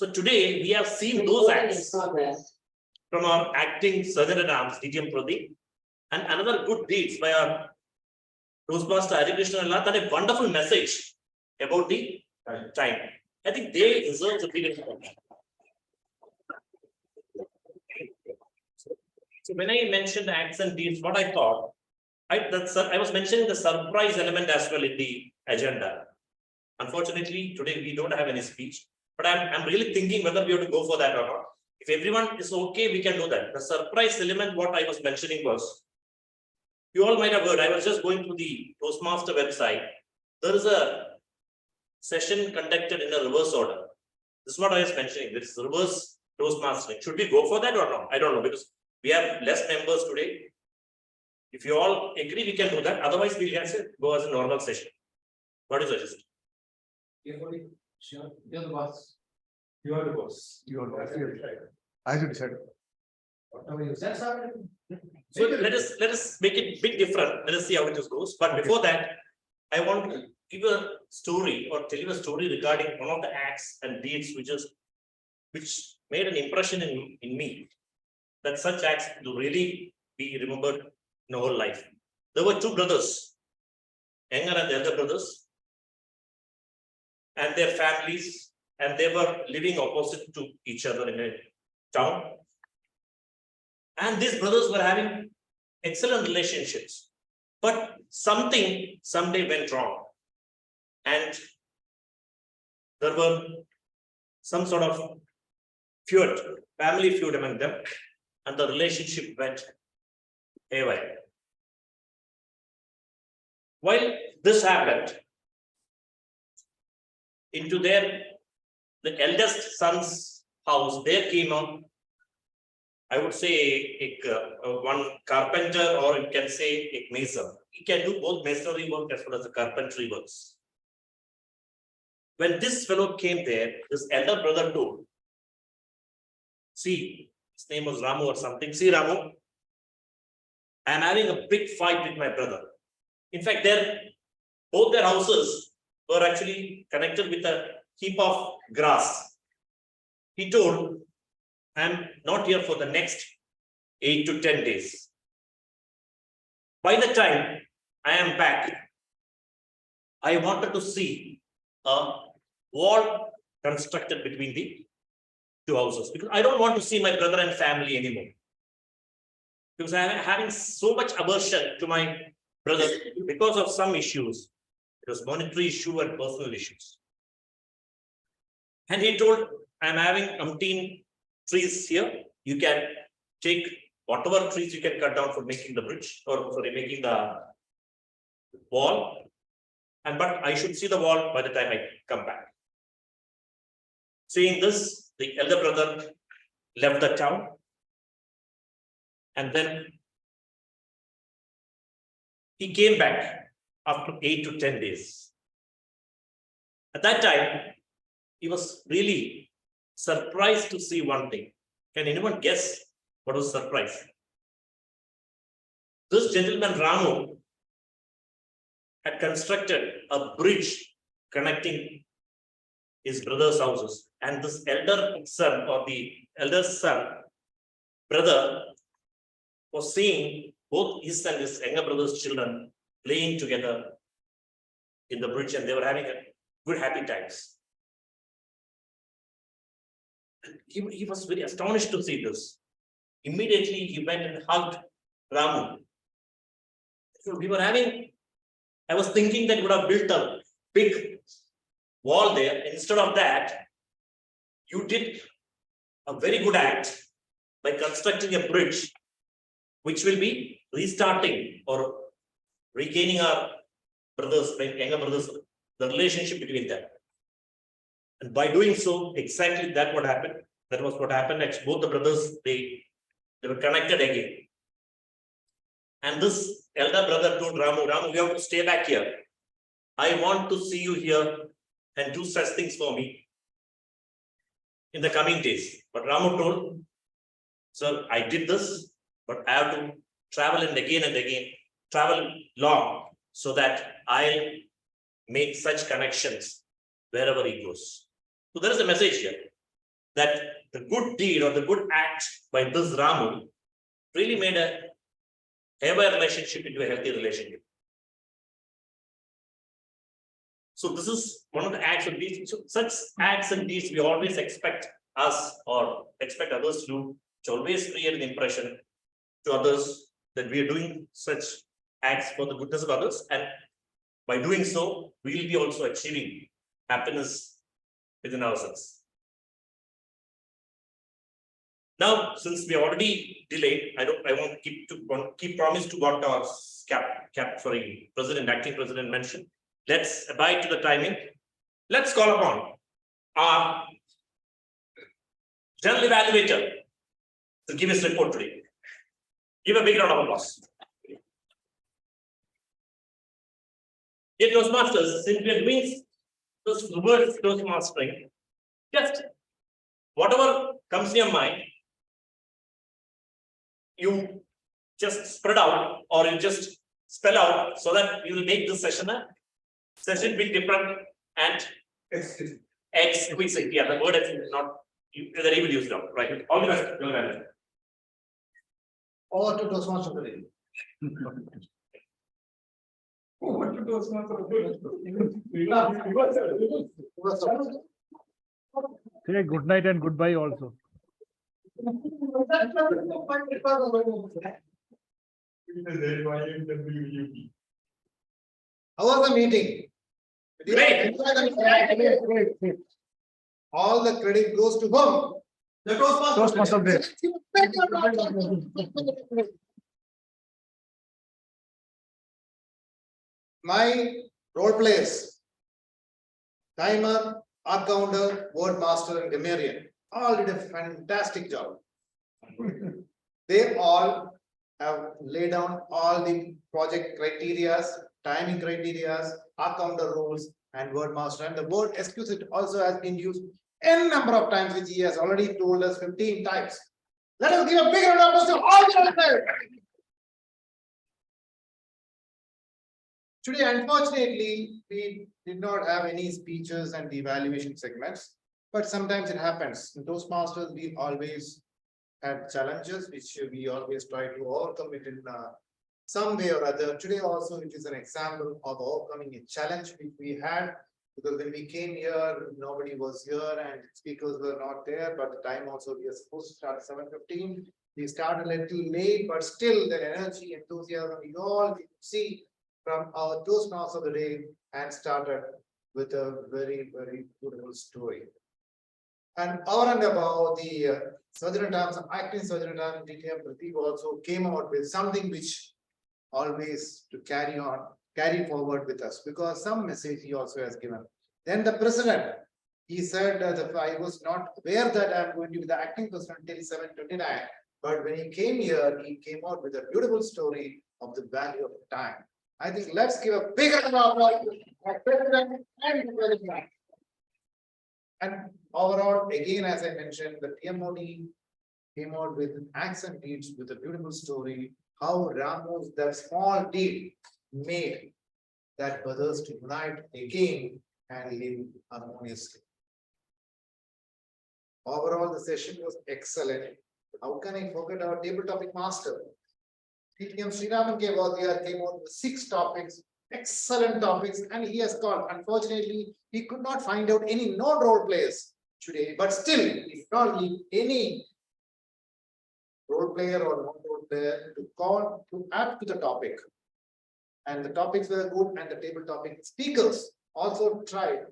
So today we have seen those acts from our acting Sergeant at Arms, TM Pradeep, and another good deeds by our Toastmaster Jayakrishnan that a wonderful message about the time. I think they deserve the big attention. So when I mentioned acts and deeds, what I thought, I was mentioning the surprise element as well in the agenda. Unfortunately, today we don't have any speech, but I'm really thinking whether we have to go for that or not. If everyone is okay, we can do that. The surprise element, what I was mentioning was, you all might have heard, I was just going through the Toastmaster website. There is a session conducted in a reverse order. This is what I was mentioning. This is reverse Toastmastering. Should we go for that or not? I don't know, because we have less members today. If you all agree, we can do that. Otherwise, we'll go as a normal session. What is it? Sure. You're the boss. You are the boss. You are the boss. I should decide. Whatever you said, sir. So let us make it big different. Let us see how it goes. But before that, I want to give a story or tell you a story regarding one of the acts and deeds which made an impression in me. That such acts do really be remembered in our whole life. There were two brothers, younger and the elder brothers, and their families, and they were living opposite to each other in a town. And these brothers were having excellent relationships, but something someday went wrong, and there were some sort of feud, family feud among them, and the relationship went haywire. While this happened, into the eldest son's house, there came on, I would say, one carpenter, or you can say a mason. He can do both masonry work as well as the carpentry works. When this fellow came there, this elder brother told, see, his name was Ramu or something. See, Ramu, I am having a big fight with my brother. In fact, both their houses were actually connected with a heap of grass. He told, I am not here for the next 8 to 10 days. By the time I am back, I wanted to see a wall constructed between the two houses, because I don't want to see my brother and family anymore. Because I am having so much aversion to my brother because of some issues. It was monetary issue and personal issues. And he told, I am having umpteen trees here. You can take whatever trees you can cut down for making the bridge, or sorry, making the wall. But I should see the wall by the time I come back. Saying this, the elder brother left the town, and then he came back after 8 to 10 days. At that time, he was really surprised to see one thing. Can anyone guess what was surprise? This gentleman Ramu had constructed a bridge connecting his brother's houses, and this elder son, or the elder son, brother, was seeing both his and his younger brother's children playing together in the bridge, and they were having a good happy times. And he was very astonished to see this. Immediately he went and hugged Ramu. So we were having, I was thinking that we would have built a big wall there. Instead of that, you did a very good act by constructing a bridge, which will be restarting or regaining our brothers, younger brothers, the relationship between them. And by doing so, exactly that what happened. That was what happened. Actually, both the brothers, they were connected again. And this elder brother told Ramu, Ramu, you have to stay back here. I want to see you here and do such things for me in the coming days. But Ramu told, sir, I did this, but I have to travel and again, travel long, so that I'll make such connections wherever he goes. So there is a message here. that the good deed or the good act by this Ramu really made a ever relationship into a healthy relationship. So this is one of the acts of deeds. So such acts and deeds we always expect us or expect others to do, which always create an impression to others that we are doing such acts for the goodness of others, and by doing so, we will be also achieving happiness within ourselves. Now, since we already delayed, I want to keep promise to what our acting president mentioned. Let's abide to the timing. Let's call upon our general evaluator to give his report today. Give a big round of applause. Dear Toastmasters, since we are doing those reverse Toastmastering, just whatever comes in your mind, you just spread out or you just spell out so that we will make this session a session bit different and exquisite. Yeah, the word is not the evil used now, right? All the best. Over to Toastmaster today. Say good night and goodbye also. How was the meeting? Great. All the credit goes to whom? The Toastmaster. My role players, timer, art counter, word master, and grammarian, all did a fantastic job. They all have laid down all the project criterias, timing criterias, art counter rules, and word master. And the word exquisite also has been used n number of times, which he has already told us 15 times. Let us give a big round of applause to all the others. Today, unfortunately, we did not have any speeches and evaluation segments, but sometimes it happens. In Toastmasters, we always had challenges, which we always try to overcome it in some way or other. Today also, it is an example of overcoming a challenge which we had, because when we came here, nobody was here and speakers were not there, but the time also we are supposed to start at 7:15. We started a little late, but still the energy, enthusiasm, we all see from our Toastmasters of the day, and started with a very, very beautiful story. And over and above, the surgeon at arms, acting surgeon at arms, TM Pradeep also came out with something which always to carry forward with us, because some message he also has given. Then the president, he said that I was not aware that I'm going to be the acting president till 7:29, but when he came here, he came out with a beautiful story of the value of time. I think let's give a big round of applause to our president and the president. And overall, again, as I mentioned, the TMOD came out with acts and deeds with a beautiful story, how Ramu's that small deed made that brothers to unite again and live harmoniously. Overall, the session was excellent. How can I forget our table topic master? TM Sriraman came out with 6 topics, excellent topics, and he has called. Unfortunately, he could not find out any non-role players today, but still, if not any role player or non-role player to call to add to the topic. And the topics were good, and the table topic speakers also tried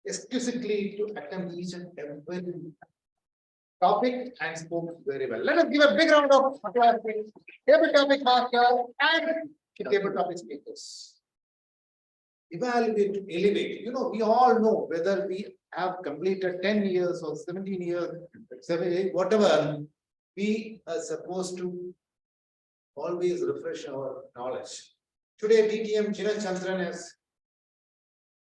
exquisitely to attempt each and every topic and spoke very well. Let us give a big round of applause to table topic master and table topic speakers. Evaluate to elevate. You know, we all know whether we have completed 10 years or 17 years, 7, whatever, we are supposed to always refresh our knowledge. Today, TTM Chandran has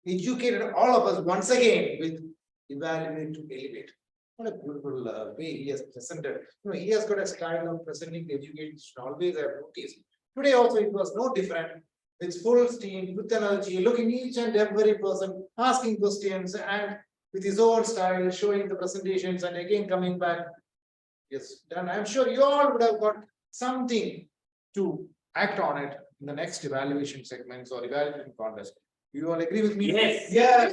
educated all of us once again with evaluate to elevate. What a beautiful way he has presented. You know, he has got a style of presenting the education always I have noticed. Today also it was no different. With full steam, with energy, looking each and every person, asking questions and with his own style, showing the presentations and again coming back. Yes, done. I'm sure you all would have got something to act on it in the next evaluation segments or evaluation contest. You all agree with me? Yes. Yes.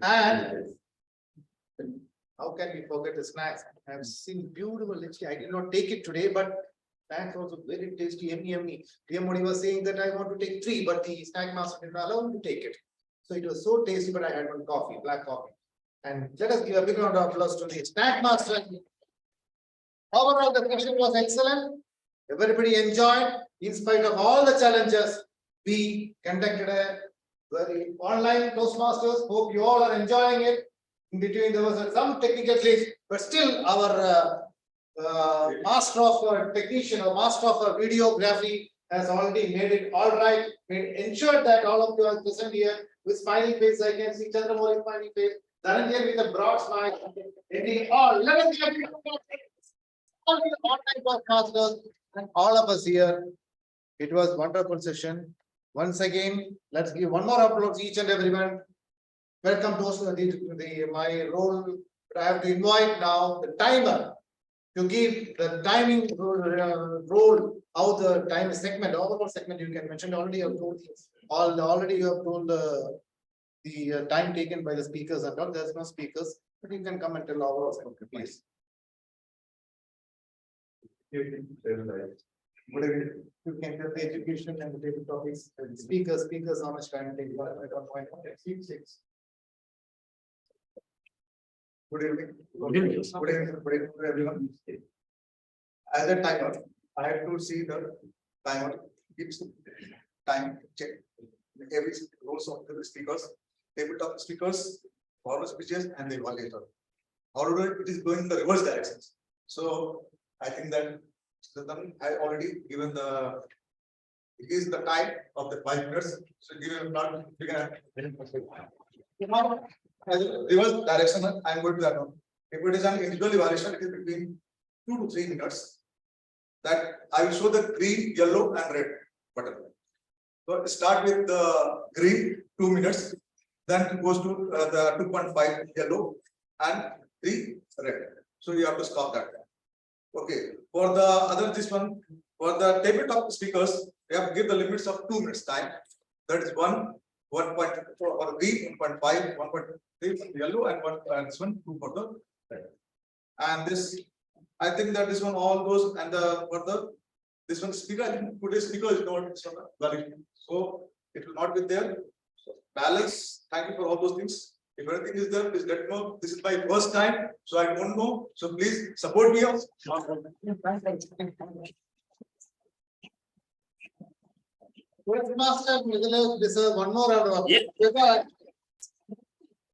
And how can we forget the snacks? I've seen beautiful lychee. I did not take it today, but snacks also very tasty, yummy. TMOD was saying that I want to take 3, but the snack master did not allow me to take it. So it was so tasty, but I had one coffee, black coffee. And let us give a big round of applause to the snack master. Overall, the session was excellent. Everybody enjoyed. In spite of all the challenges, we conducted a very online Toastmasters. Hope you all are enjoying it. In between, there was some technical glitch, but still, our master of technician or master of videography has already made it all right. Ensured that all of you are present here with smiley face. I can see Chandramoli smiley face. Dhananjay with a broad smile. Ending all 11 all the online Toastmasters and all of us here. It was wonderful session. Once again, let's give one more applause each and everyone. Welcome to my role. I have to invite now the timer to give the timing role how the time segment, overall segment you can mention already. You have told already you have told the time taken by the speakers and all. There's no speakers, but you can come and tell overall segment, please. You can tell the education and the table topics, speakers, how much time they got. I don't mind. 6. Good evening. Good evening to everyone. As a timer, I have to see the timer gives time check every rows of the speakers, tabletop speakers, forward speeches, and the evaluator. However, it is going in the reverse directions. So I think that I already given the it is the time of the 5 minutes. So given not as a reverse direction, I am going to that one. If it is an individual evaluation, it is between 2 to 3 minutes. That I will show the green, yellow, and red button. So start with the green 2 minutes, then it goes to the 2.5 yellow and 3 red. So you have to stop that. Okay. For the other this one, for the tabletop speakers, we have to give the limits of 2 minutes time. That is 1.4 for green, 1.5, 1.3 for yellow, and this one 2 for the red. And this, I think that this one all goes and for the this one speaker, I think today's speaker is not valid. So it will not be there. So balance. Thank you for all those things. If anything is there, please let me know. This is my first time, so I don't know. So please support me. Master deserve one more round of applause.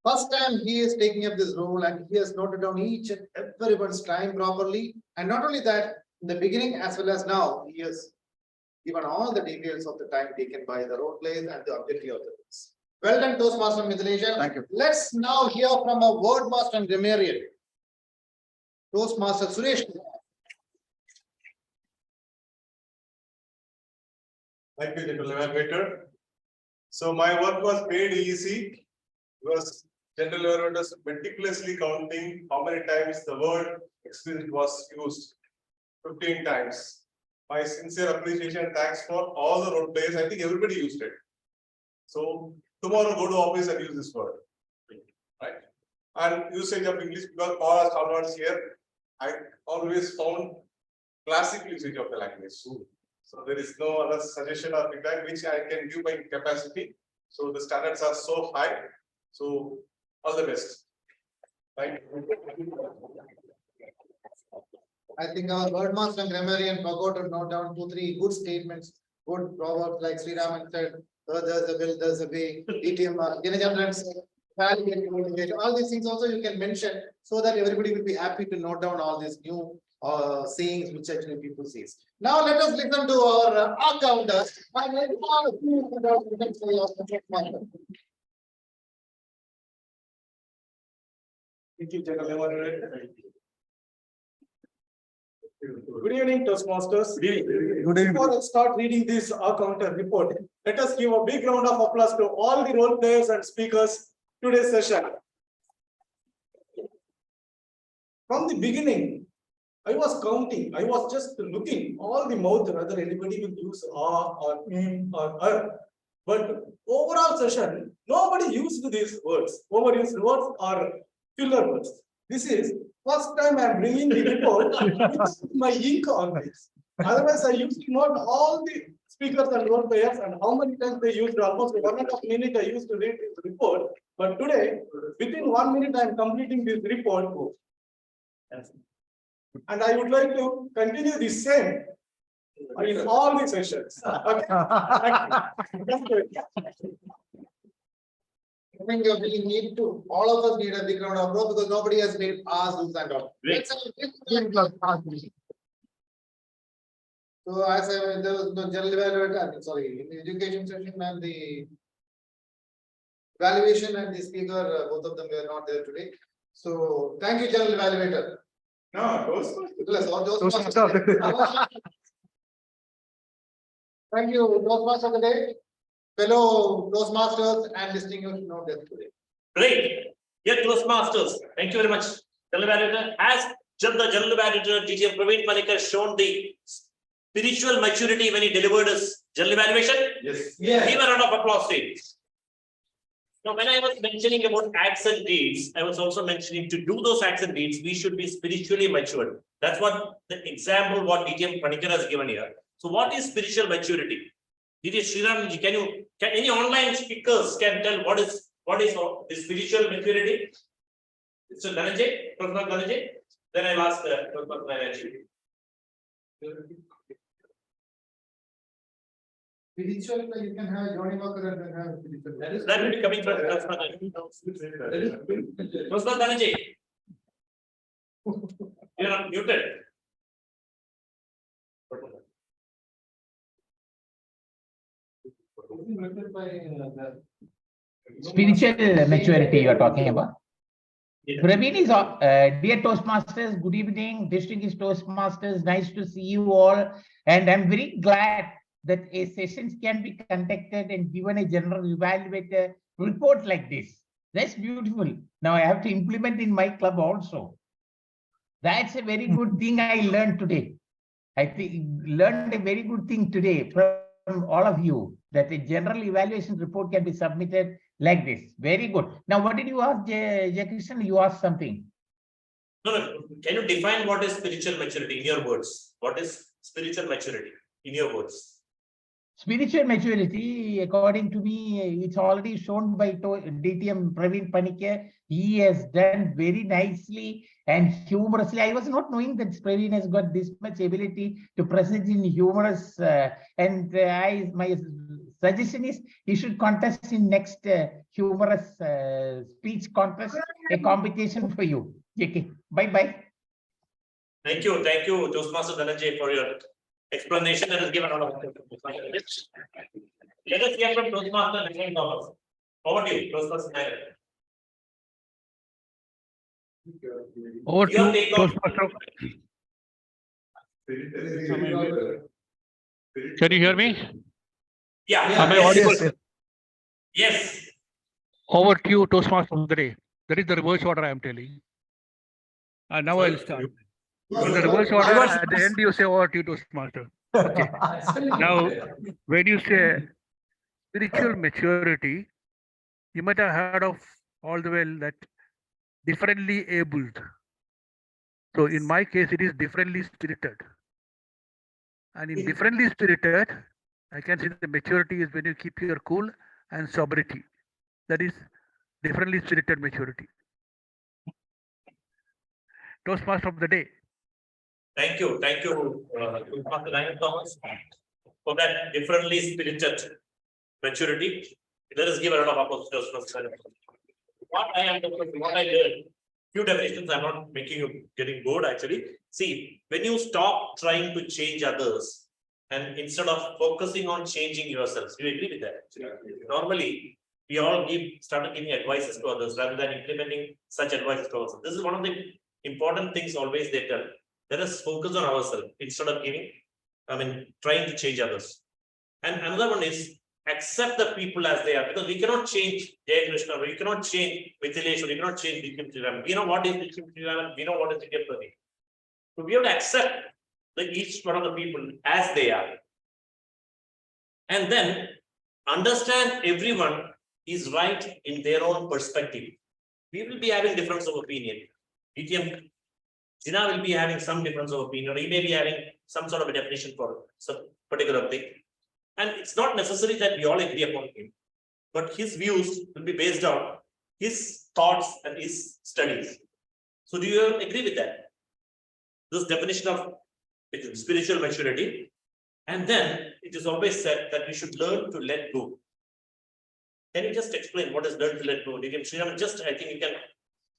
First time he is taking up this role and he has noted down each and everyone's time properly. And not only that, in the beginning as well as now, he has given all the details of the time taken by the role plays and the objective of the piece. Well done, Toastmaster Mithilesh. Thank you. Let's now hear from a word master and grammarian. Toastmaster Suresh. Thank you, General Evaluator. So my work was made easy because General Evaluator was meticulously counting how many times the word explicit was used. 15 times. My sincere appreciation and thanks for all the role players. I think everybody used it. So tomorrow go to office and use this word. Right? And usage of English, because all our scholars here, I always found classic usage of the language. So there is no other suggestion or feedback which I can give by capacity. So the standards are so high. So all the best. Thank you. I think our word master and grammarian forgot to note down 2, 3 good statements, good proverbs like Sri Raman said, there's a will, there's a way, TTM, all these things also you can mention so that everybody will be happy to note down all these new sayings which actually people say. Now let us listen to our accountants. Thank you, General Evaluator. Good evening, Toastmasters. Good Before I start reading this counter report, let us give a big round of applause to all the role players and speakers today's session. From the beginning, I was counting, I was just looking all the mouth, whether anybody will use or or. But overall session, nobody used these words, overused words or filler words. This is first time I am bringing the report with my ink on this. Otherwise, I used to note all the speakers and role players and how many times they used. Almost 1.5 minutes I used to read this report. But today, within 1 minute, I am completing this report. And I would like to continue the same in all the sessions. Okay? Thank you. I think we need to, all of us need a big round of applause because nobody has made us do that. Great. So as I, there was no general evaluator, sorry, in the education session and the evaluation and the speaker, both of them were not there today. So thank you, general evaluator. No, Yes, all those Thank you, Toastmasters of the day, fellow Toastmasters and distinguished notice today. Great. Dear Toastmasters, thank you very much. General Evaluator, as the General Evaluator TTM Praveen Panikar shown the spiritual maturity when he delivered his general evaluation. Yes. Give a round of applause to him. Now, when I was mentioning about acts and deeds, I was also mentioning to do those acts and deeds, we should be spiritually matured. That's what the example what TTM Panikar has given here. So, what is spiritual maturity? DT Sriram, can any online speakers can tell what is the spiritual maturity? Mr. Dhananjay, Professor Dhananjay. Then I'll ask Professor Dhananjay. Spiritual, you can have Johnny Walker and then have spiritual. That will be coming from Professor Dhananjay. You are muted. Spiritual maturity you are talking about. Yeah. Praveen is dear Toastmasters, good evening. Distinguished Toastmasters, nice to see you all. And I'm very glad that a sessions can be conducted and given a general evaluator report like this. That's beautiful. Now I have to implement in my club also. That's a very good thing I learned today. I think learned a very good thing today from all of you, that a general evaluation report can be submitted like this. Very good. Now, what did you ask, Jayakrishnan? You asked something. No. Can you define what is spiritual maturity in your words? What is spiritual maturity in your words? Spiritual maturity, according to me, it's already shown by DTM Praveen Panikar. He has done very nicely and humorously. I was not knowing that Praveen has got this much ability to present in humorous. My suggestion is he should contest in next humorous speech contest, a competition for you. JK, bye. Thank you, Toastmaster Dhananjay, for your explanation that is given out of. Let us hear from Toastmaster Nayan Thomas. Over to you, Toastmaster Nayan. Over Your to take on- Toastmaster. Can you hear me? Yeah. Am I Yes. audible? Yes. Over to you, Toastmaster of the day. That is the reverse order I am telling. And now I'll start. In the reverse order, at the end you say over to you, Toastmaster. Okay. Now, when you say spiritual maturity, you might have heard of all the way that differently abled. So in my case, it is differently spirited. And in differently spirited, I can see the maturity is when you keep your cool and sobriety. That is differently spirited maturity. Toastmaster of the day. Thank you, Toastmaster Nayan Thomas, for that differently spirited maturity. Let us give a round of applause to Toastmaster Nayan Thomas. What I learned, few definitions. I'm not making you getting bored actually. See, when you stop trying to change others and instead of focusing on changing yourselves, do you agree with that? Yeah. Normally, we all started giving advices to others rather than implementing such advices to ourselves. This is one of the important things always they tell. Let us focus on ourselves instead of trying to change others. And another one is accept the people as they are, because we cannot change Jayakrishnan, we cannot change Mithilesh, we cannot change Dikyam Sriram. We know what is Dikyam Sriram, we know what is Dikyam Pradeep. So we have to accept each one of the people as they are. And then understand everyone is right in their own perspective. We will be having difference of opinion. DTM Jina will be having some difference of opinion, or he may be having some sort of a definition for some particular thing. And it's not necessary that we all agree upon him, but his views will be based on his thoughts and his studies. So do you agree with that? This definition of spiritual maturity. And then it is always said that we should learn to let go. Can you just explain what is learn to let go? Just, I think you can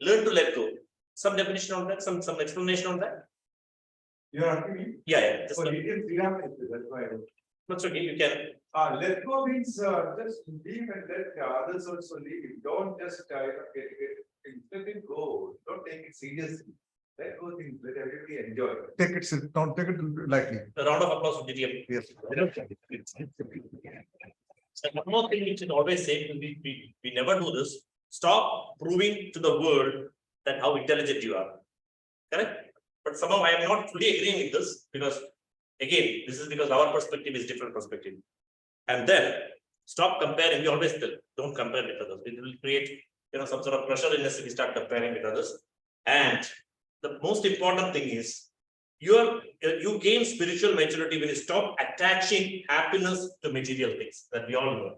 learn to let go. Some definition on that, some explanation on that. You are asking me? Yeah. Just So you can see that, that's why. that's okay. You can. Let go means just leave and let others also leave. Don't just let it go. Don't take it seriously. Let go things, let everybody enjoy. Don't take it lightly. A round of applause for DTM. Yes. So one more thing we should always say, we never do this. Stop proving to the world that how intelligent you are. Correct? But somehow I am not fully agreeing with this, because again, this is because our perspective is different perspective. And then stop comparing. We always tell, don't compare with others. It will create some sort of pressure in us if we start comparing with others. And the most important thing is you gain spiritual maturity when you stop attaching happiness to material things that we all know.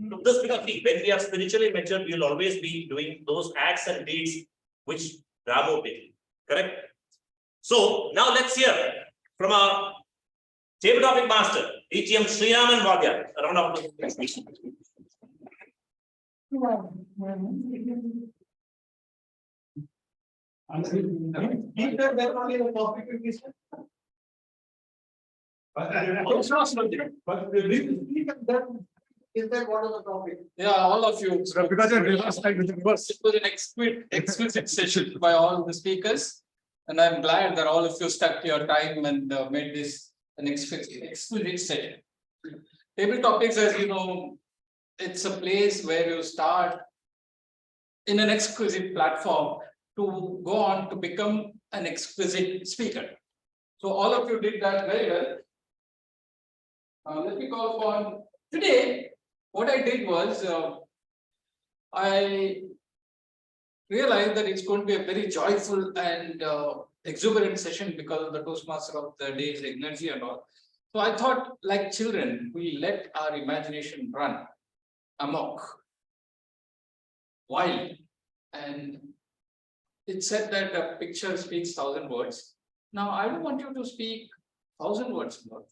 So this, because when we are spiritually mature, we will always be doing those acts and deeds which Ramu did. Correct? So now let's hear from our table topic master, TM Sriraman Bhagya. A round of applause. Is that what is the topic? Yeah, all of you. Because you're reverse side with the reverse. It was an exquisite session by all the speakers. And I'm glad that all of you stuck your time and made this an exquisite session. Table topics, as you know, it's a place where you start in an exquisite platform to go on to become an exquisite speaker. So all of you did that very well. Let me call upon today. What I did was I realized that it's going to be a very joyful and exuberant session because of the Toastmaster of the day's energy and all. So I thought, like children, we let our imagination run amok, wild. And it said that a picture speaks 1,000 words. Now I don't want you to speak 1,000 words more.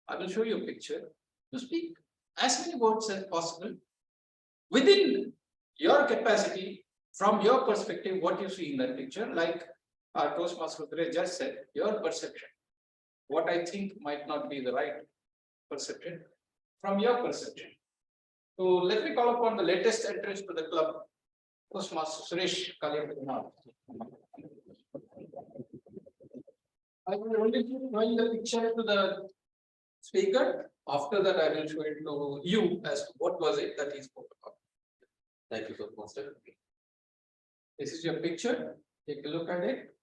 I will show you a picture. You speak as many words as possible within your capacity, from your perspective, what you see in that picture, like our Toastmaster just said, your perception. What I think might not be the right perception from your perception. So let me call upon the latest entrance to the club, Toastmaster Suresh Kalyapathi. I will only show the picture to the speaker. After that, I will show it to you as to what was it that he spoke about. Thank you, Toastmaster. This is your picture. Take a look at it.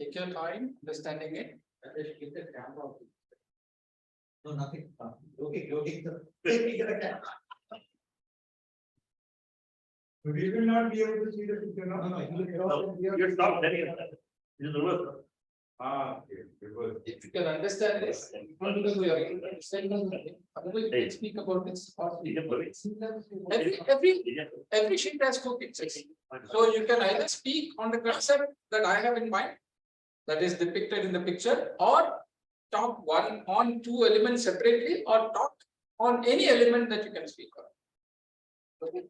Take your time understanding it. And then give the camera. No, nothing. Okay. We will not be able to see the picture. No, you stop letting it. This is the worst. Okay. If you can understand this, because we are understanding, otherwise we can speak about this. Every sheet has two pictures. So you can either speak on the concept that I have in mind, that is depicted in the picture, or talk one on two elements separately, or talk on any element that you can speak on. Okay.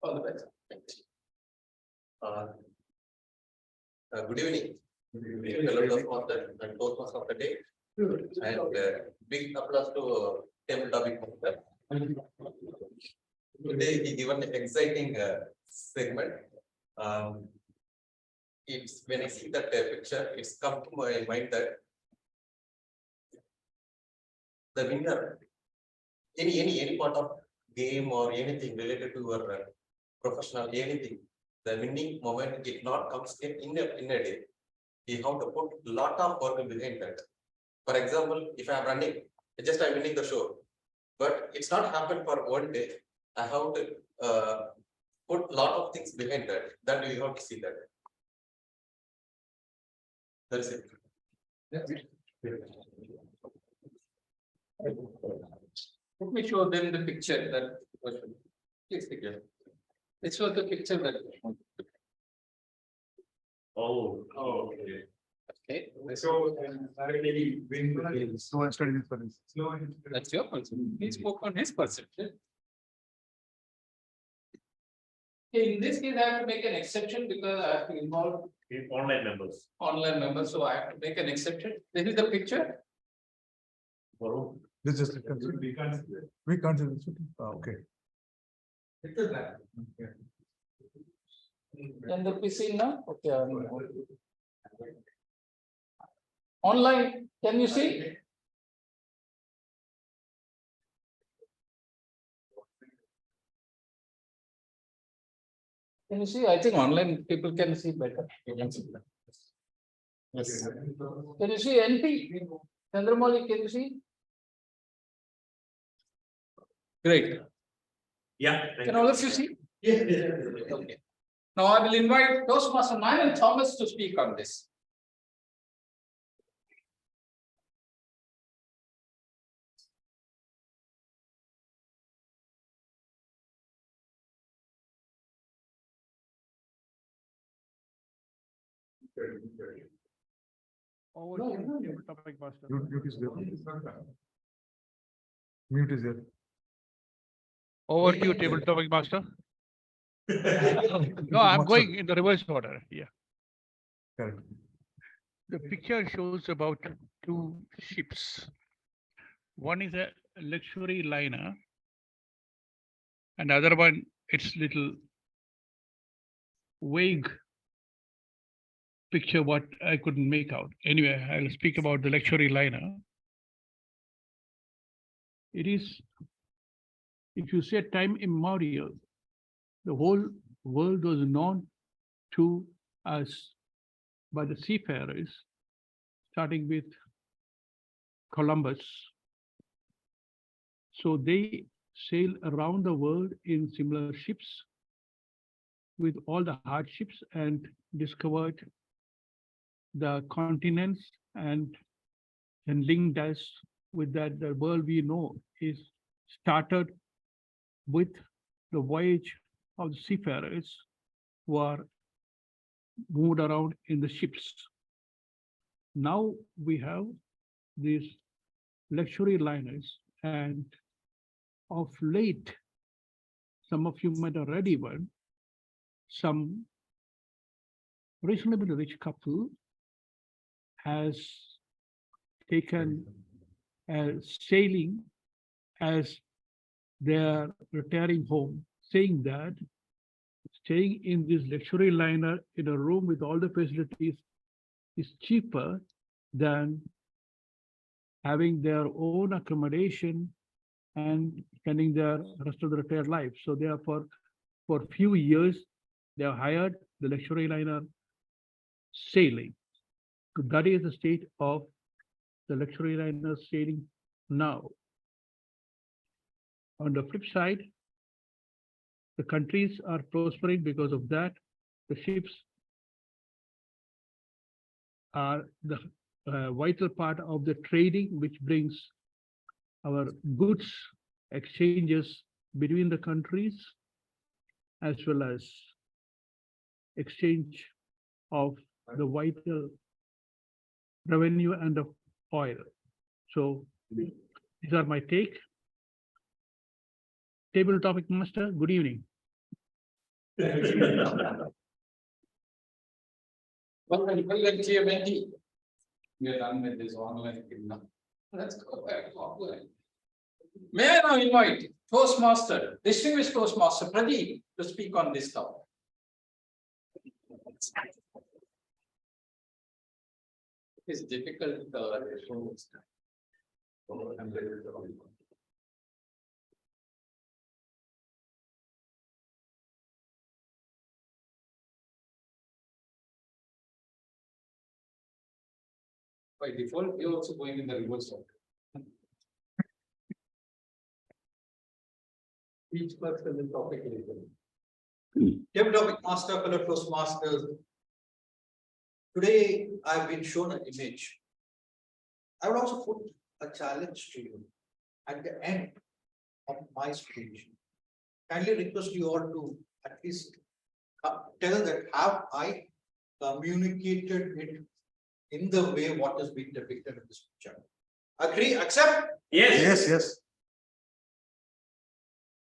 All the best. Thank you. Good evening. Toastmaster of the day, and big applause to table topic master. Today he given an exciting segment. it's when I see that picture, it's come to my mind that the winner, any part of game or anything related to your professional, anything, the winning moment, it not comes in a day. You have to put lot of work behind that. For example, if I am running, I'm winning the show, but it's not happened for one day. I have to put lot of things behind that. That you have to see that. That's it. Let me show them the picture that was. Please take it. This was the picture that. Oh, okay. Okay. So, slow and steady this one. That's your perception. He spoke on his perception. Okay, in this case, I have to make an exception because I have to involve Online members. online members, so I have to make an exception. This is the picture. This is just. We can't see this. Okay. Can that be seen now? Okay. Online, can you see? Can you see? I think online people can see better. Yes. Can you see NP? Chandramali, can you see? Great. Yeah. Can all of you see? Okay. Now I will invite Toastmaster Myron Thomas to speak on this. Over No, to no, you, no. topic master. Mute is there. Mute is there. Over to you, table topic master. No, I'm going in the reverse order. Yeah. Correct. The picture shows about two ships. One is a luxury liner, and the other one, it's little vague picture what I couldn't make out. Anyway, I'll speak about the luxury liner. It is, if you say time immemorial, the whole world was known to us by the seafarers, starting with Columbus. So they sail around the world in similar ships with all the hardships and discovered the continents and linked us with that. The world we know is started with the voyage of the seafarers who are moved around in the ships. Now we have these luxury liners, and of late, some of you might have read even, some reasonably rich couple has taken sailing as their retiring home, saying that staying in this luxury liner in a room with all the facilities is cheaper than having their own accommodation and spending their rest of the retired life. So therefore, for a few years, they have hired the luxury liner sailing. So that is the state of the luxury liner sailing now. On the flip side, the countries are prospering because of that. The ships are the vital part of the trading, which brings our goods exchanges between the countries, as well as exchange of the vital revenue and of oil. So these are my take. Table topic master, good evening. Well, TMOD. We are done with this online thing now. Let's go back offline. May I now invite Toastmaster, distinguished Toastmaster Pradeep to speak on this topic. It's difficult. By default, you're also going in the reverse order. Each person is topic is. Dear topic master, fellow Toastmasters. Today, I've been shown an image. I would also put a challenge to you at the end of my speech. Kindly request you all to at least tell that have I communicated it in the way what is being depicted in this picture. Agree, accept? Yes. Yes.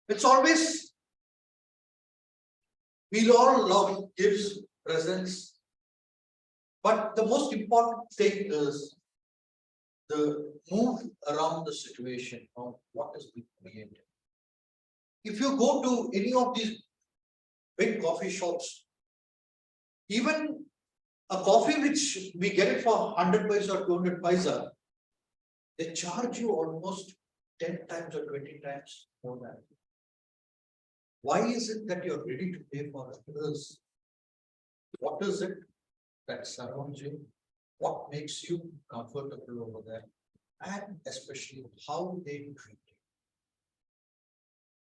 It's always. We all love gifts, presents. But the most important thing is the move around the situation of what is being created. If you go to any of these big coffee shops, even a coffee which we get it for 100 paisa or 200 paisa, they charge you almost 10 times or 20 times more than. Why is it that you're ready to pay for it? Because what is it that surrounds you? What makes you comfortable over there? And especially how they treat you.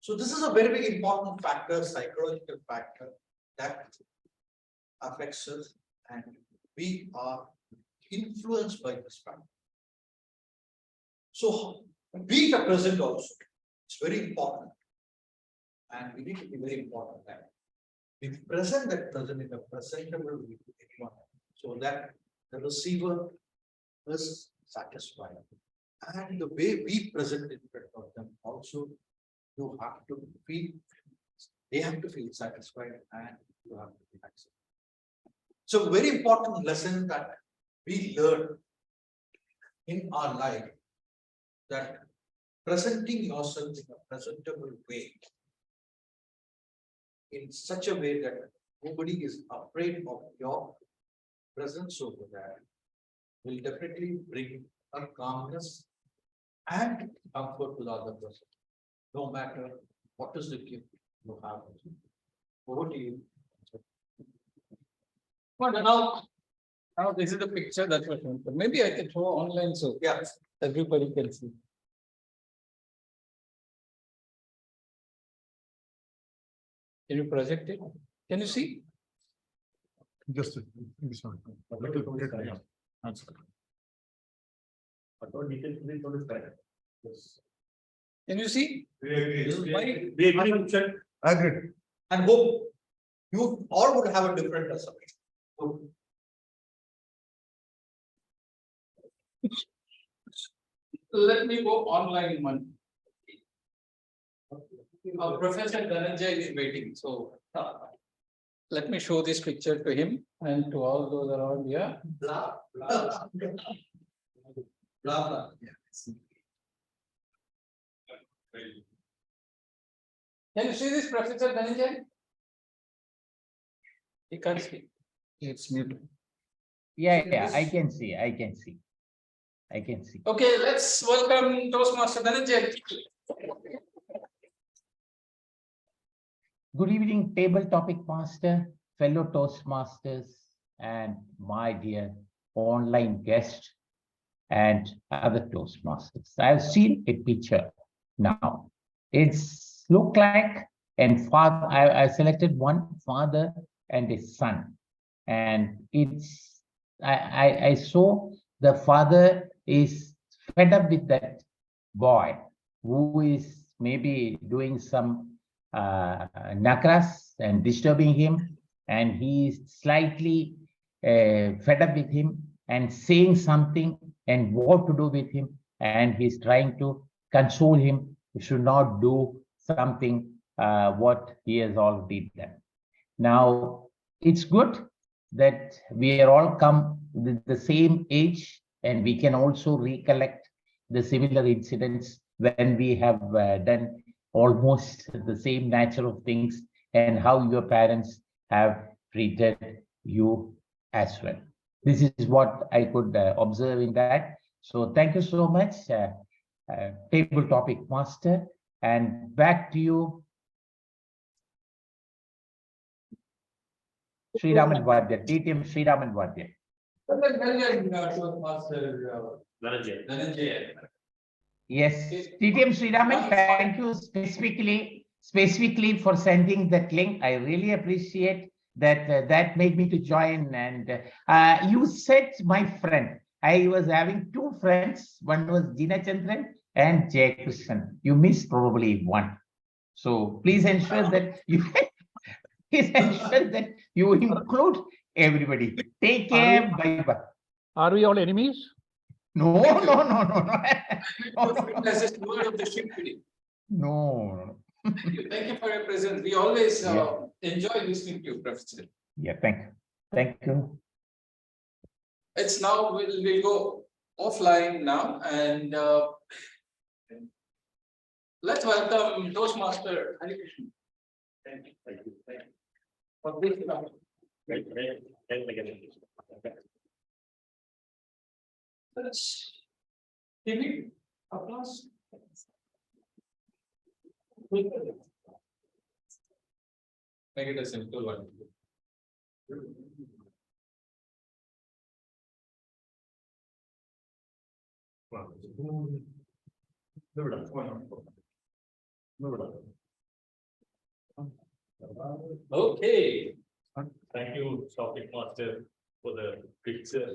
So this is a very, very important factor, psychological factor that affects us, and we are influenced by this factor. So be the present also. It's very important. And we need to be very important that we present that present in a presentable way to anyone, so that the receiver is satisfied. And the way we present it in front of them also, you have to feel, they have to feel satisfied, and you have to be accepted. So very important lesson that we learn in our life, that presenting yourself in a presentable way, in such a way that nobody is afraid of your presence over there, will definitely bring a calmness and comfort to the other person, no matter what is the gift you have. Over to you. But now this is the picture that was shown. Maybe I can show online so Yeah. everybody can see. Can you project it? Can you see? Just this one. Yeah, that's it. Can you see? This is my. We agree with that. Agreed. And hope you all would have a different assumption. Let me go online one. Professor Dhananjay is waiting, so let me show this picture to him and to all those around here. Blah, blah, blah. Blah, blah. Can you see this, Professor Dhananjay? He can't speak. It's muted. Yeah, I can see. Okay, let's welcome Toastmaster Dhananjay. Good evening, table topic master, fellow Toastmasters, and my dear online guest and other Toastmasters. I've seen a picture now. It's look like, and father, I selected one father and a son. And it's, I saw the father is fed up with that boy who is maybe doing some nakras and disturbing him, and he is slightly fed up with him and saying something and what to do with him, and he's trying to console him. You should not do something what he has already done. Now it's good that we are all come with the same age, and we can also recollect the similar incidents when we have done almost the same nature of things, and how your parents have treated you as well. This is what I could observe in that. So thank you so much, table topic master, and back to you, Sriraman Vadya, TTM Sriraman Vadya. Yes, TTM Sriraman, thank you specifically for sending that link. I really appreciate that. That made me to join. And you said, my friend, I was having two friends. One was Dina Chandran and Jayakrishnan. You missed probably one. So please ensure that you please ensure that you include everybody. Take care. Bye bye. Are we all enemies? No. That's just word of the ship today. No. Thank you for your presence. We always Yeah. enjoy listening to you, Professor. Yeah, thank you. Thank you. It's now, we'll go offline now and let's welcome Toastmaster Jayakrishnan. Thank you. For this, let's give it applause. Make it a simple one. Okay. Thank you, topic master, for the picture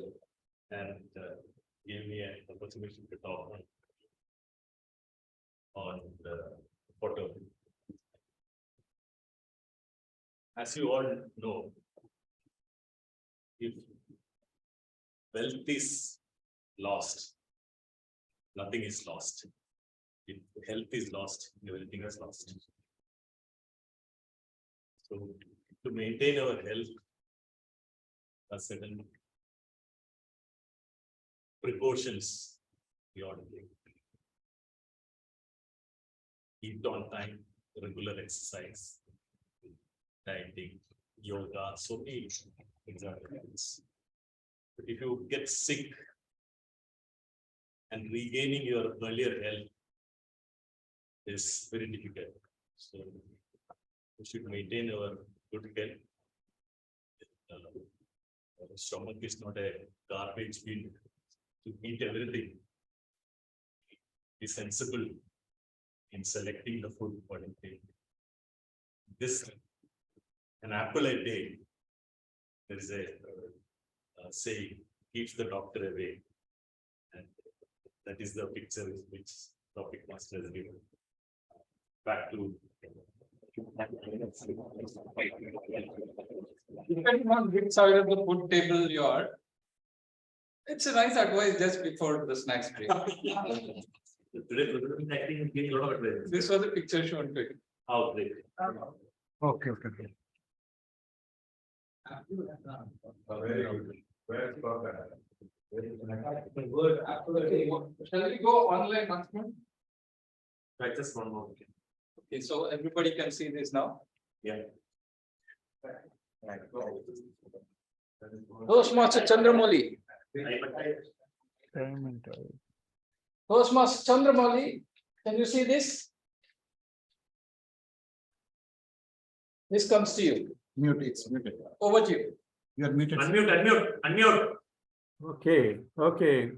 and give me an opportunity to talk on the photo. As you all know, if wealth is lost, nothing is lost. If health is lost, everything is lost. So to maintain our health, a certain precautions we ought to take. Eat on time, regular exercise, dieting, yoga, so many examples. But if you get sick and regaining your earlier health is very difficult. So we should maintain our good health. Our stomach is not a garbage bin to eat everything. Be sensible in selecting the food what you take. This an apple a day. There is a saying, keeps the doctor away, and that is the picture which topic master has given. Back to. Depending on which side of the food table you are, it's a nice advice just before the snacks break. Today, acting is giving a lot of advice. This was the picture shown to you. How great. Okay. Very good. Very Good, absolutely. Shall we go online once more? Right, just one more. Okay, so everybody can see this now. Yeah. Toastmaster Chandramouli. Toastmaster Chandramouli, can you see this? This comes to you. Mute, it's muted. Over to you. You are muted. Unmute. Okay.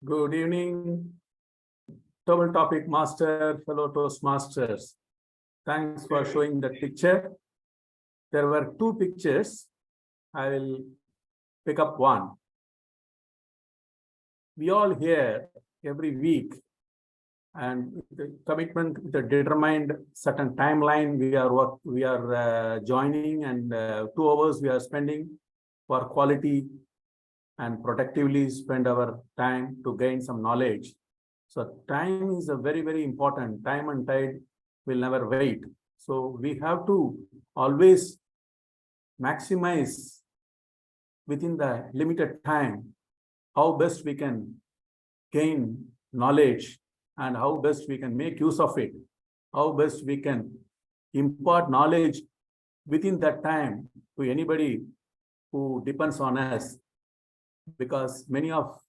Good evening. Double topic master, fellow Toastmasters. Thanks for showing that picture. There were two pictures. I will pick up one. We all hear every week, and the commitment, the determined certain timeline we are joining, and 2 hours we are spending for quality and productively spend our time to gain some knowledge. So time is a very, very important. Time and tide will never wait. So we have to always maximize within the limited time how best we can gain knowledge and how best we can make use of it, how best we can impart knowledge within that time to anybody who depends on us. because many of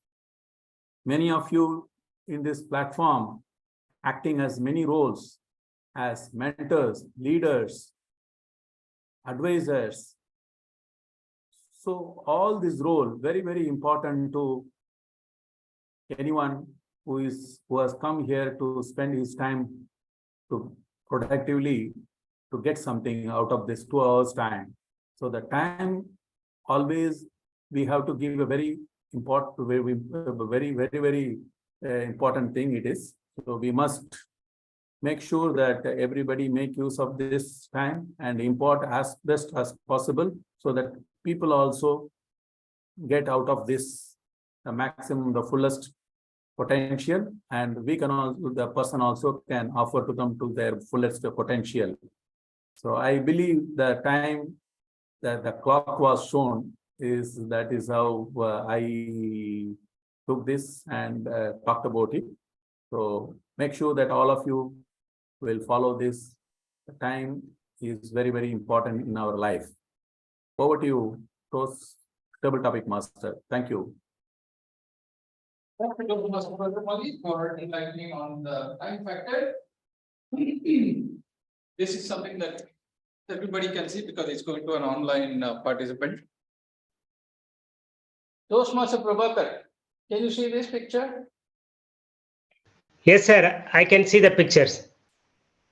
you in this platform acting as many roles as mentors, leaders, advisors. So all this role very, very important to anyone who has come here to spend his time to productively to get something out of this 2 hours time. So the time always we have to give a very important, very important thing it is. So we must make sure that everybody make use of this time and import as best as possible so that people also get out of this the maximum, the fullest potential, and we can also, the person also can offer to them to their fullest potential. So I believe the time that the clock was shown that is how I took this and talked about it. So make sure that all of you will follow this. The time is very, very important in our life. Over to you, Table Topic Master. Thank you. Thank you, Dr. Master for enlightening on the time factor. This is something that everybody can see because it's going to an online participant. Toastmaster Prabhakar, can you see this picture? Yes, sir. I can see the pictures.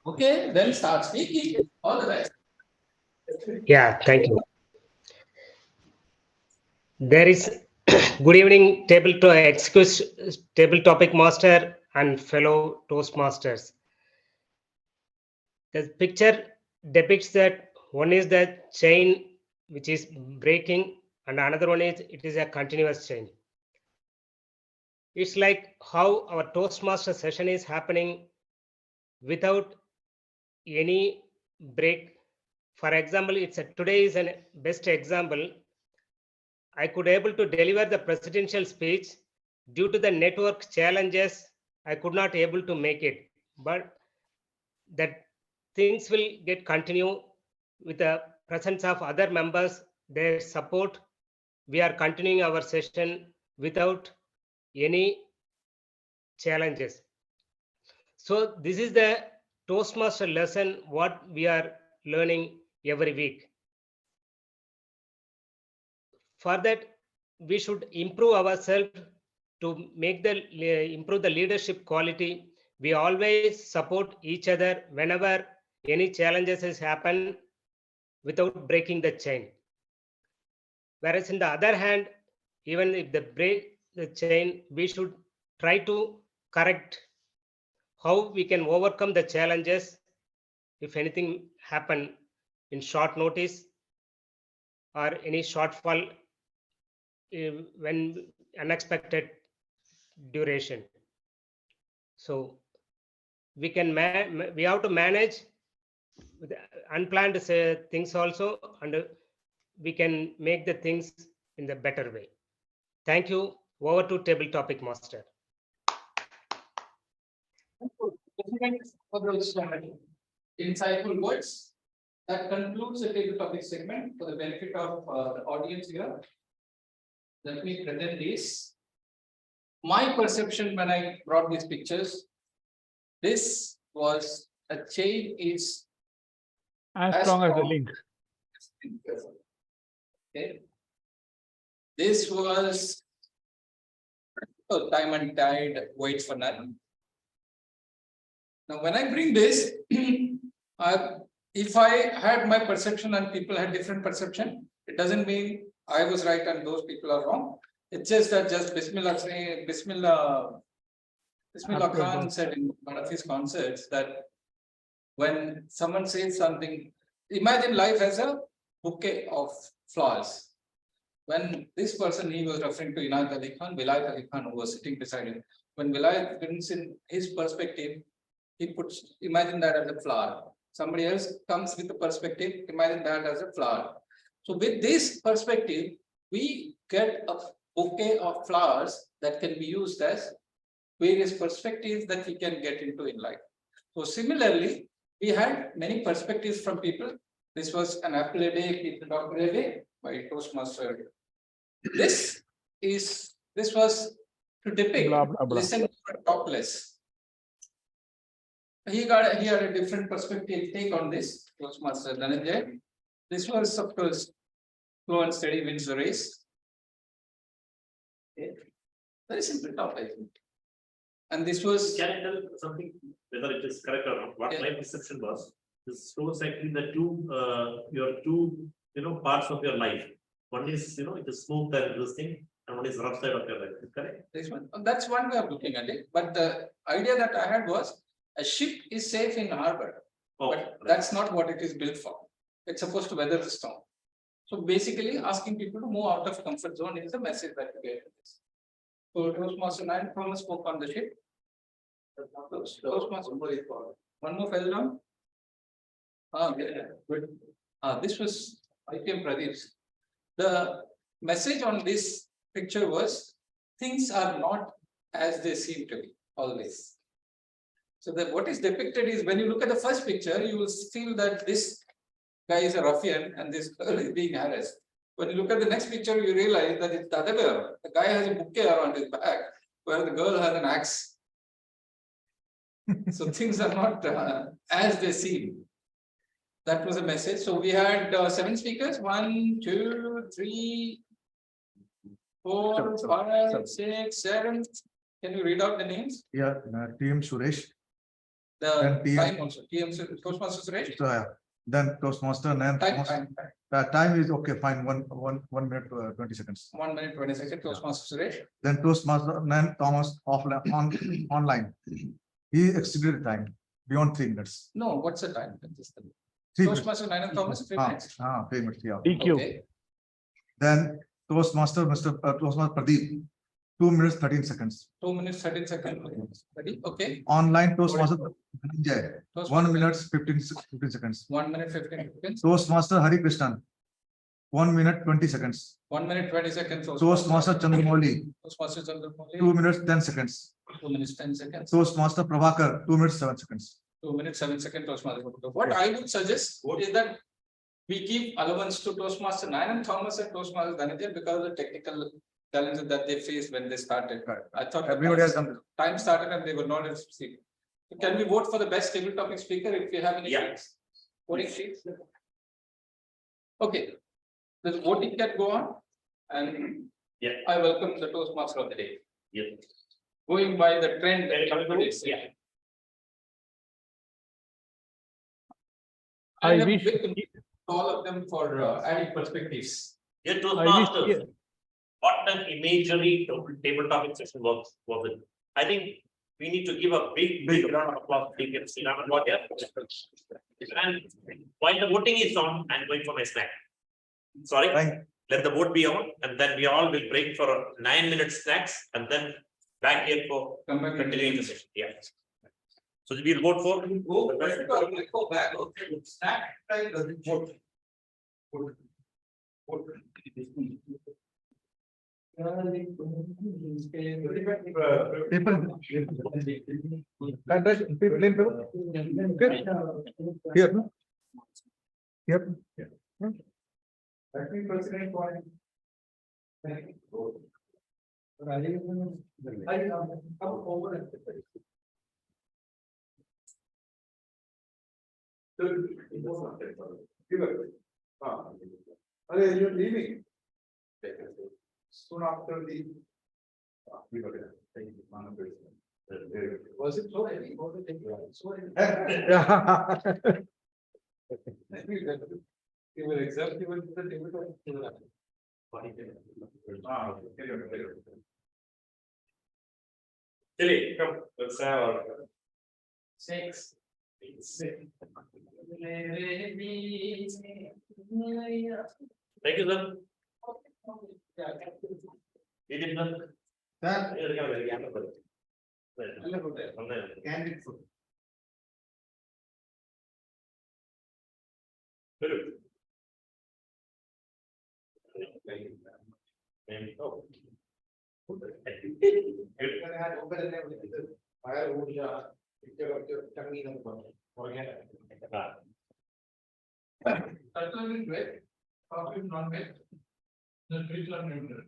Okay, then start speaking. All the best. Yeah, thank you. There is good evening, table topic master and fellow Toastmasters. The picture depicts that one is the chain which is breaking, and another one is it is a continuous chain. It's like how our Toastmaster session is happening without any break. For example, today is a best example. I could able to deliver the presidential speech. Due to the network challenges, I could not able to make it. But that things will get continue with the presence of other members, their support. We are continuing our session without any challenges. So this is the Toastmaster lesson what we are learning every week. For that, we should improve ourselves to make improve the leadership quality. We always support each other whenever any challenges has happened without breaking the chain. Whereas in the other hand, even if they break the chain, we should try to correct how we can overcome the challenges if anything happen in short notice or any shortfall when unexpected duration. So we can we have to manage with unplanned things also, and we can make the things in the better way. Thank you. Over to Table Topic Master. For those insightful words. That concludes the table topic segment for the benefit of the audience here. Let me present this. My perception when I brought these pictures, this was a chain is as strong as the link. Okay. This was time and tide, wait for none. Now, when I bring this, if I had my perception and people had different perception, it doesn't mean I was right and those people are wrong. It's just that Bismillah Khan said in one of his concerts that when someone says something, imagine life as a bouquet of flowers. When this person, he was referring to Vilayat Ali Khan, who was sitting beside him. When Vilayat brings in his perspective, he puts, imagine that as a flower. Somebody else comes with a perspective, imagine that as a flower. So with this perspective, we get a bouquet of flowers that can be used as various perspectives that we can get into in life. So similarly, we had many perspectives from people. This was an apple a day, keep the doctor a day by Toastmaster. This is, this was to depict, Blah, blah, blah. listen topless. He had a different perspective take on this, Toastmaster Dhananjay. This was, of course, slow and steady wins the race. Okay. Very simple topic. And this was, Can I tell something, whether it is correct or not? What Yeah. my perception was, this shows actually the your two, parts of your life. One is, it is smooth and this thing, and one is rough side of your life. Is correct? this one, that's one way of looking at it. But the idea that I had was, a ship is safe in harbor, Oh, but that's not what it is built for. It's supposed to weather the storm. So basically, asking people to move out of comfort zone is the message that we get. So Toastmaster 9 Thomas spoke on the ship. Toastmaster, one more fell down. Good. This was IPM Pradeep's. The message on this picture was, things are not as they seem to be always. So that what is depicted is, when you look at the first picture, you will feel that this guy is a ruffian and this girl is being harassed. When you look at the next picture, you realize that it's the other way around. The guy has a bouquet around his back, where the girl has an axe. So things are not as they seem. That was a message. So we had 7 speakers, 1, 2, 3, 4, 5, 6, 7. Can you read out the names? Yeah, TM Suresh, The Then TM time also, TM Toastmaster Suresh. then Toastmaster, and Time. time is okay, fine, 1 minute, 20 seconds. 1 minute 20 seconds, Toastmaster Suresh. Then Toastmaster, then Thomas offline, online. He exceeded the time beyond 3 minutes. No, what's the time? 3 minutes. Toastmaster 9 and Thomas, 3 minutes. 3 minutes, yeah. DQ. Okay. Then Toastmaster, Toastmaster Pradeep, 2 minutes, 13 seconds. 2 minutes, 13 seconds. Ready? Okay. Online Toastmaster Dhananjay, Toastmaster 1 minute, 15 seconds. 1 minute 15 seconds. Toastmaster Hari Krishnan, 1 minute, 20 seconds. 1 minute 20 seconds. Toastmaster Chandramouli, Toastmaster Chandramouli. 2 minutes, 10 seconds. 2 minutes 10 seconds. Toastmaster Prabhakar, 2 minutes, 7 seconds. 2 minutes 7 seconds. Toastmaster. What I would suggest is that we give allowance to Toastmaster 9 and Thomas and Toastmaster Dhananjay because of the technical challenges that they faced when they started. Right. I thought Everybody has done. time started and they were not able to speak. Can we vote for the best table topic speaker if we have any? Yeah. sheets? Voting sheets? Okay. The voting can go on, and Yeah. I welcome the Toastmaster of the day. Yes. Going by the trend. Yeah. I And wish- all of them for adding perspectives. Yeah, I wish, Toastmasters. What an imagery table topic session was it? I think we need to give a big round of applause to TM Jayakrishnan. And while the voting is on, I'm going for my snack. Sorry, let the vote be on, and then we all will break for a 9-minute snacks, and then back here for Come back and continuing the session. Yeah. So we'll vote for. Go back. Snack time doesn't vote. Here, no? Here. You're leaving. Soon after the. Was it so heavy? Was it so heavy? You will accept, you will do the table. Tilly, come, let's have our. 6. Thank you, sir. You did not. Sir, Here, come, here, come, come. candid food. Good. And, oh. Good. Fire wood, picture of your tummy number. Forget. Turtle is wet, coffee is not wet. The trees are neutral.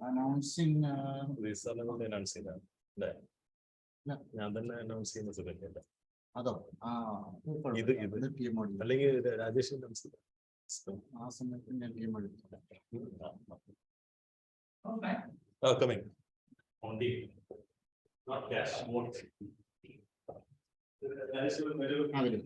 Announcing. ഞാൻ തന്നെ announce ചെയ്യുന്ന സുഖമില്ല. അതോ ഇത് TMOD. അല്ലെങ്കിൽ Rajesh announce ചെയ്തോ? ആ സമയത്ത് ഞാൻ TMOD. Coming. Only. Not cash, more. ആ, വരും.